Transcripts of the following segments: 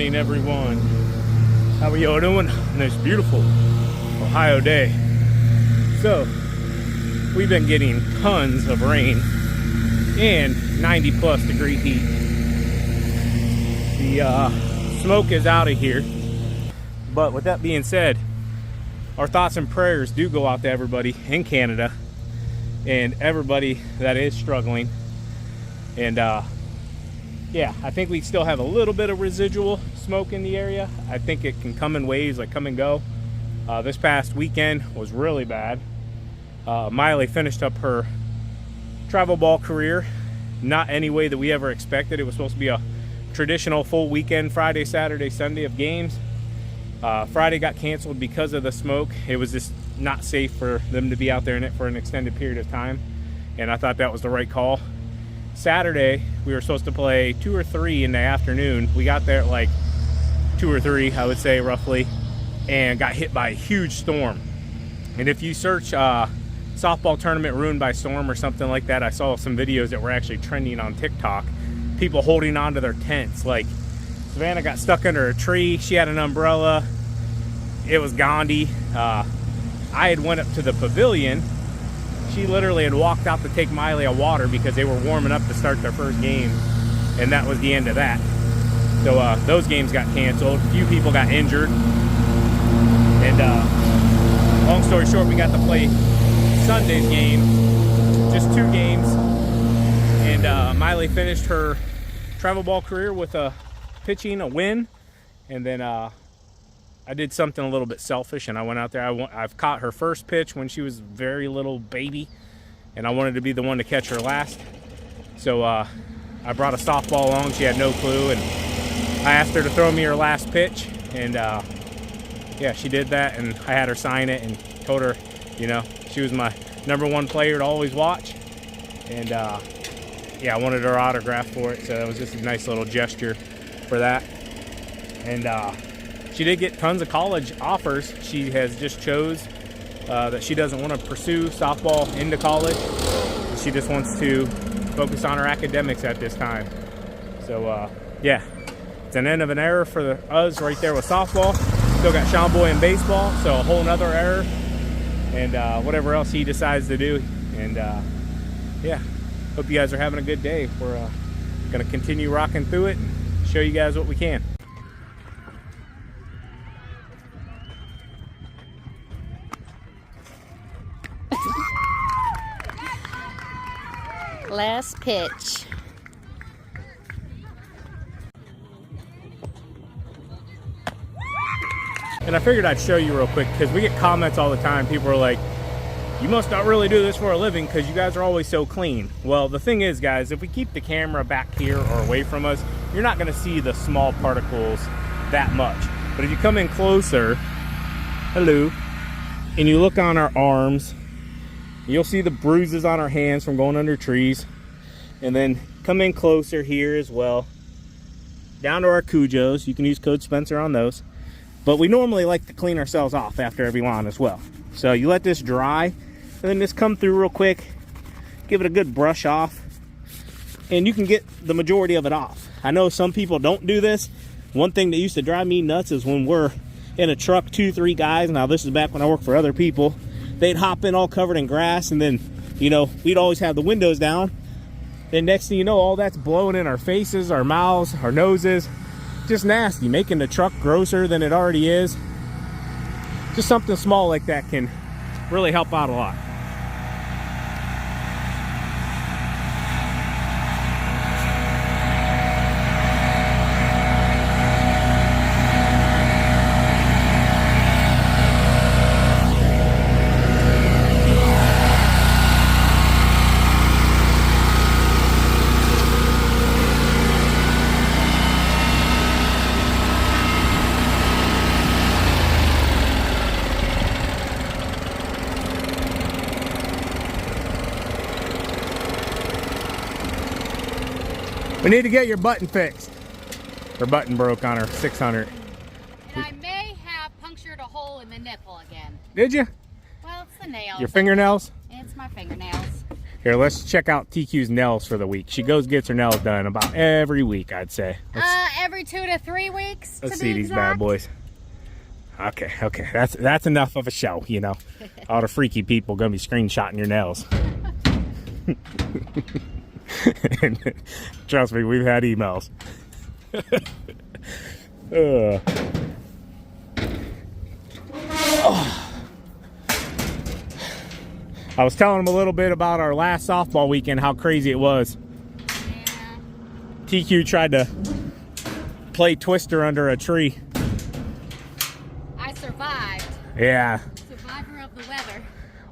morning, everyone. How are y'all doing on this beautiful Ohio day? So, we've been getting tons of rain and 90+ degree heat. The smoke is out of here. But with that being said, our thoughts and prayers do go out to everybody in Canada and everybody that is struggling. And yeah, I think we still have a little bit of residual smoke in the area. I think it can come in waves, like come and go. This past weekend was really bad. Miley finished up her travel ball career not any way that we ever expected. It was supposed to be a traditional full weekend, Friday, Saturday, Sunday of games. Friday got canceled because of the smoke. It was just not safe for them to be out there in it for an extended period of time, and I thought that was the right call. Saturday, we were supposed to play 2 or 3 in the afternoon. We got there at like 2 or 3, I would say roughly, and got hit by a huge storm. And if you search softball tournament ruined by storm or something like that, I saw some videos that were actually trending on TikTok. People holding on to their tents. Like Savannah got stuck under a tree. She had an umbrella. It was Gandhi. I had went up to the pavilion. She literally had walked out to take Miley a water because they were warming up to start their first game, and that was the end of that. So those games got canceled. A few people got injured, and long story short, we got to play Sunday's game, just 2 games, and Miley finished her travel ball career with a win, and then I did something a little bit selfish, and I went out there. I've caught her first pitch when she was very little baby, and I wanted to be the one to catch her last. So I brought a softball along. She had no clue, and I asked her to throw me her last pitch, and yeah, she did that, and I had her sign it and told her, you know, she was my #1 player to always watch, and yeah, I wanted her autograph for it, so it was just a nice little gesture for that. And she did get tons of college offers. She has just chose that she doesn't want to pursue softball into college. She just wants to focus on her academics at this time. So yeah, it's an end of an era for us right there with softball. Still got Sean Boy in baseball, so a whole nother era, and whatever else he decides to do. And yeah, hope you guys are having a good day. We're gonna continue rocking through it and show you guys what we can. Last pitch. And I figured I'd show you real quick because we get comments all the time. People are like, you must not really do this for a living because you guys are always so clean. Well, the thing is, guys, if we keep the camera back here or away from us, you're not going to see the small particles that much. But if you come in closer, hello, and you look on our arms, you'll see the bruises on our hands from going under trees. And then come in closer here as well, down to our Cujos. You can use code Spencer on those. But we normally like to clean ourselves off after every lawn as well. So you let this dry, and then just come through real quick, give it a good brush off, and you can get the majority of it off. I know some people don't do this. One thing that used to drive me nuts is when we're in a truck, 2, 3 guys. Now this is back when I worked for other people. They'd hop in all covered in grass, and then, you know, we'd always have the windows down. And next thing you know, all that's blowing in our faces, our mouths, our noses. Just nasty, making the truck grosser than it already is. Just something small like that can really help out a lot. We need to get your button fixed. Her button broke on her 600. And I may have punctured a hole in the nipple again. Did you? Well, it's the nails. Your fingernails? It's my fingernails. Here, let's check out TQ's nails for the week. She gets her nails done about every week, I'd say. every 2 to 3 weeks. Let's see these bad boys. Okay, that's enough of a show, you know. All the freaky people gonna be screenshotting your nails. And trust me, we've had emails. I was telling them a little bit about our last softball weekend, how crazy it was. Yeah. TQ tried to play Twister under a tree. I survived. Yeah. Survivor of the weather.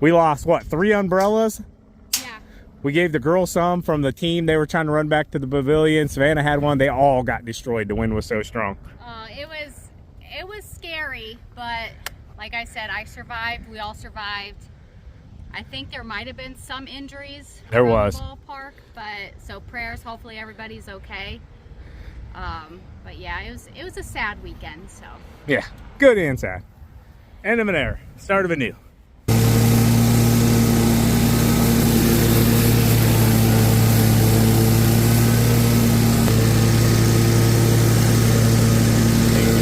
We lost, what, 3 umbrellas? Yeah. We gave the girls some from the team. They were trying to run back to the pavilion. Savannah had one. They all got destroyed. The wind was so strong. It was scary, but like I said, I survived. We all survived. I think there might have been some injuries. There was. The ballpark, but so prayers. Hopefully everybody's okay. But yeah, it was a sad weekend. So. Yeah, good and sad. End of an era. Start of a new.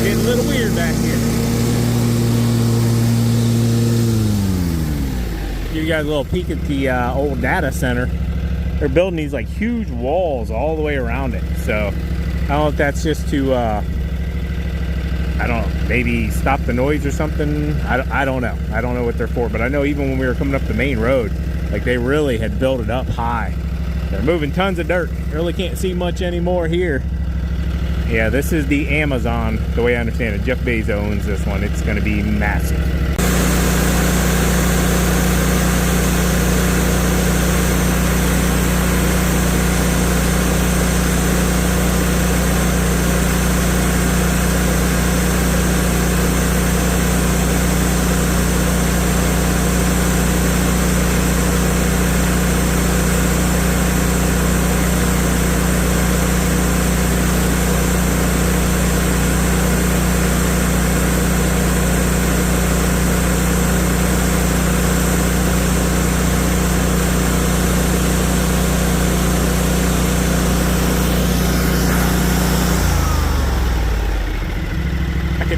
Getting a little weird back here. Give you guys a little peek at the old data center. They're building these like huge walls all the way around it. So I don't know if that's just to I don't know, maybe stop the noise or something. I don't know. I don't know what they're for, but I know even when we were coming up the main road, like they really had built it up high. They're moving tons of dirt. Really can't see much anymore here. Yeah, this is the Amazon, the way I understand it. Jeff Bezos owns this one. It's going to be massive.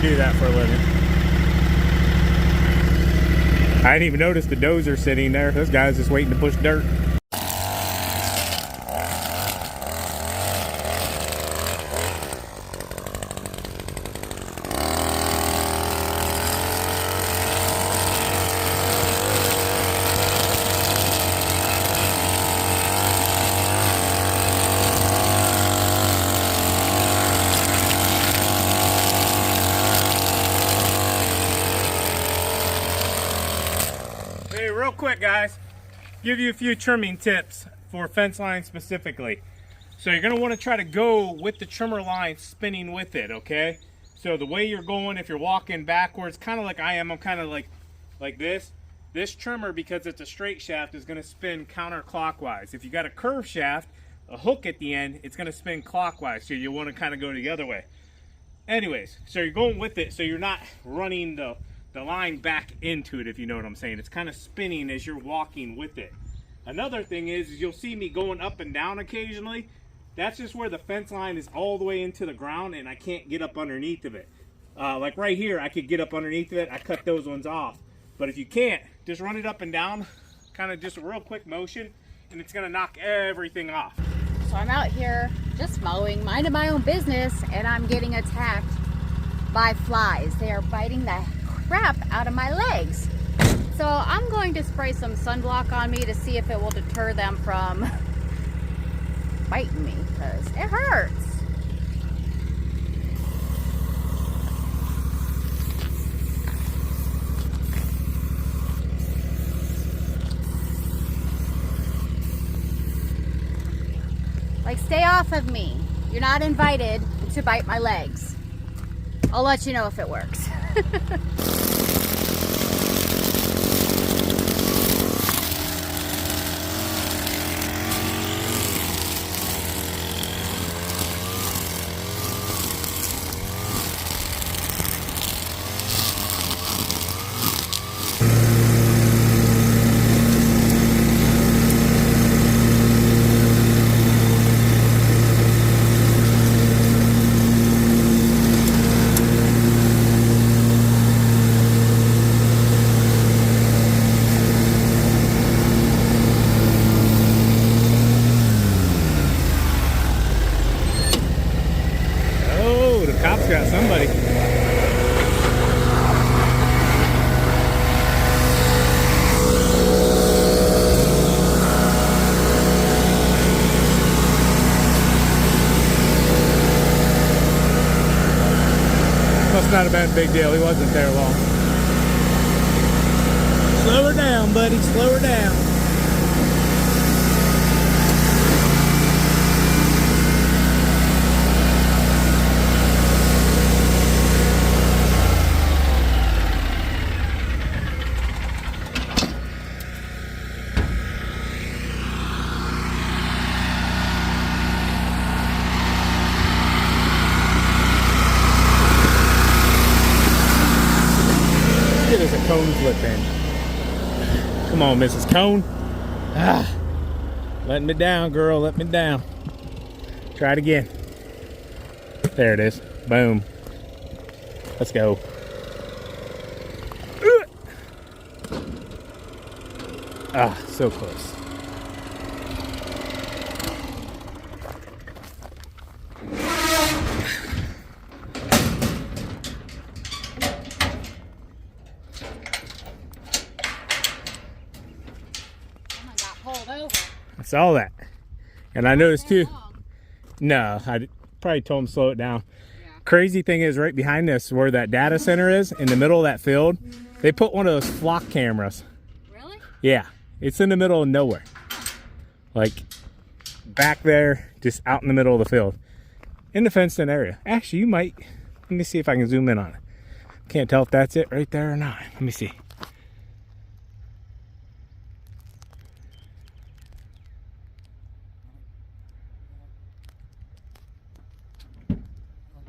Do that for a living. I didn't even notice the dozer sitting there. This guy's just waiting to push dirt. Hey, real quick guys, give you a few trimming tips for fence line specifically. So you're going to want to try to go with the trimmer line spinning with it, okay? So the way you're going, if you're walking backwards, kind of like I am, I'm kind of like this. This trimmer, because it's a straight shaft, is going to spin counterclockwise. If you got a curved shaft, a hook at the end, it's going to spin clockwise, so you want to kind of go the other way. Anyways, so you're going with it, so you're not running the line back into it, if you know what I'm saying. It's kind of spinning as you're walking with it. Another thing is you'll see me going up and down occasionally. That's just where the fence line is all the way into the ground and I can't get up underneath of it. Like right here, I could get up underneath of it. I cut those ones off. But if you can't, just run it up and down, kind of just a real quick motion, and it's gonna knock everything off. So I'm out here just mowing, minding my own business, and I'm getting attacked by flies. They are biting the crap out of my legs. So I'm going to spray some sunblock on me to see if it will deter them from biting me, because it hurts. Like, stay off of me. You're not invited to bite my legs. I'll let you know if it works. might have been a big deal. He wasn't there long. Slow her down, buddy. Slow her down. There's a cone flip in. Come on, Mrs. Cone. Letting me down, girl. Let me down. Try it again. There it is. Boom. Let's go. So close. I saw that. And I noticed too. No, I probably told him to slow it down. Yeah. Crazy thing is, right behind this, where that data center is, in the middle of that field, they put one of those flock cameras. Really? Yeah. It's in the middle of nowhere. Like, back there, just out in the middle of the field. In the fenced-in area. Actually, you might. Let me see if I can zoom in on it. Can't tell if that's it right there or not. Let me see.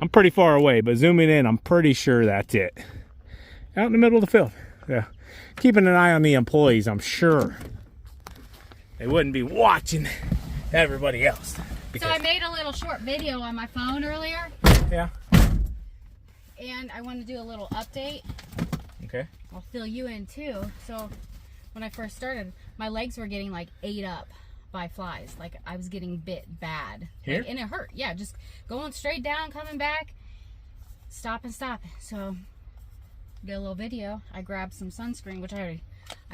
I'm pretty far away, but zooming in, I'm pretty sure that's it. Out in the middle of the field. Yeah. Keeping an eye on the employees, I'm sure. They wouldn't be watching everybody else. So I made a little short video on my phone earlier. Yeah. And I want to do a little update. Okay. I'll fill you in too. So when I first started, my legs were getting like ate up by flies. Like I was getting bit bad. Here? Like, and it hurt. Yeah, just going straight down, coming back, stop and stop. So did a little video. I grabbed some sunscreen, which I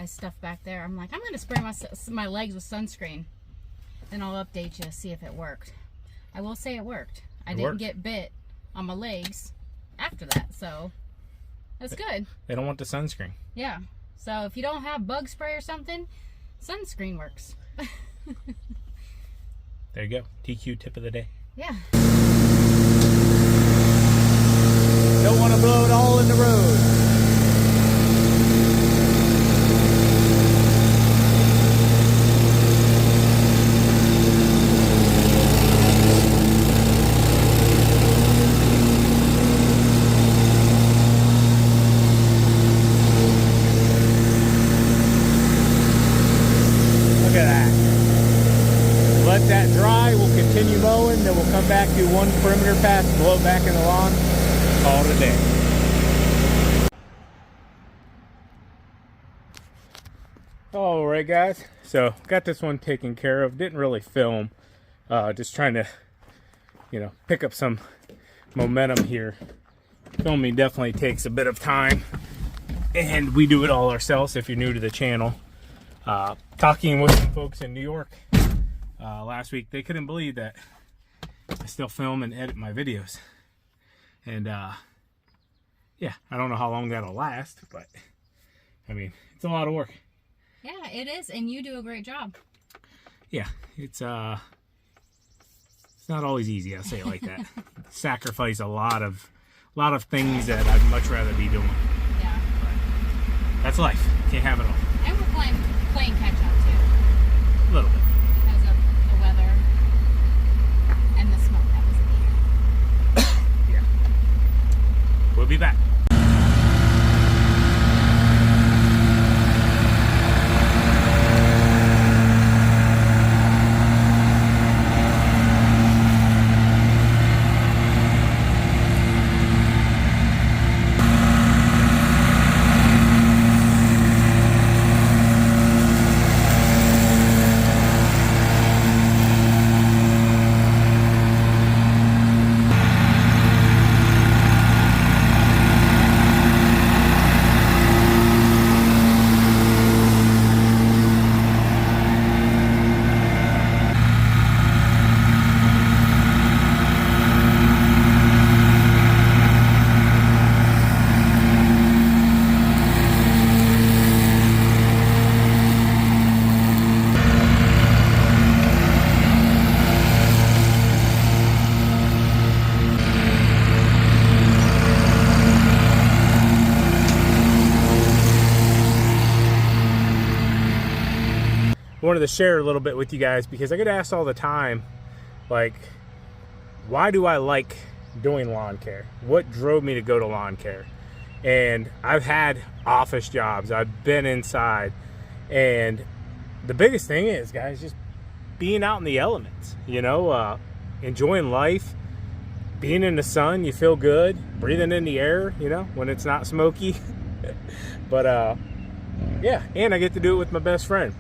stuffed back there. I'm like, I'm going to spray my legs with sunscreen. Then I'll update you, see if it worked. I will say it worked. I didn't get bit on my legs after that, so that's good. They don't want the sunscreen. Yeah. So if you don't have bug spray or something, sunscreen works. There you go. TQ tip of the day. Yeah. Don't want to blow it all in the road. Look at that. Let that dry. We'll continue mowing. Then we'll come back, do one perimeter pass, blow it back in the lawn. Call it a day. All right, guys. So got this one taken care of. Didn't really film. Just trying to, pick up some momentum here. Filming definitely takes a bit of time, and we do it all ourselves. If you're new to the channel, talking with some folks in New York last week, they couldn't believe that I still film and edit my videos. And yeah, I don't know how long that'll last, but I mean, it's a lot of work. Yeah, it is, and you do a great job. Yeah, it's not always easy, I'll say it like that. Sacrifice a lot of things that I'd much rather be doing. Yeah. But that's life. Can't have it all. And we're playing catch up too. A little bit. Because of the weather and the smoke that was in the air. Yeah. We'll be back. wanted to share a little bit with you guys because I get asked all the time, like, why do I like doing lawn care? What drove me to go to lawn care? And I've had office jobs, I've been inside, and the biggest thing is, guys, just being out in the elements, you know, enjoying life, being in the sun. You feel good, breathing in the air, you know, when it's not smoky. But yeah, and I get to do it with my best friend.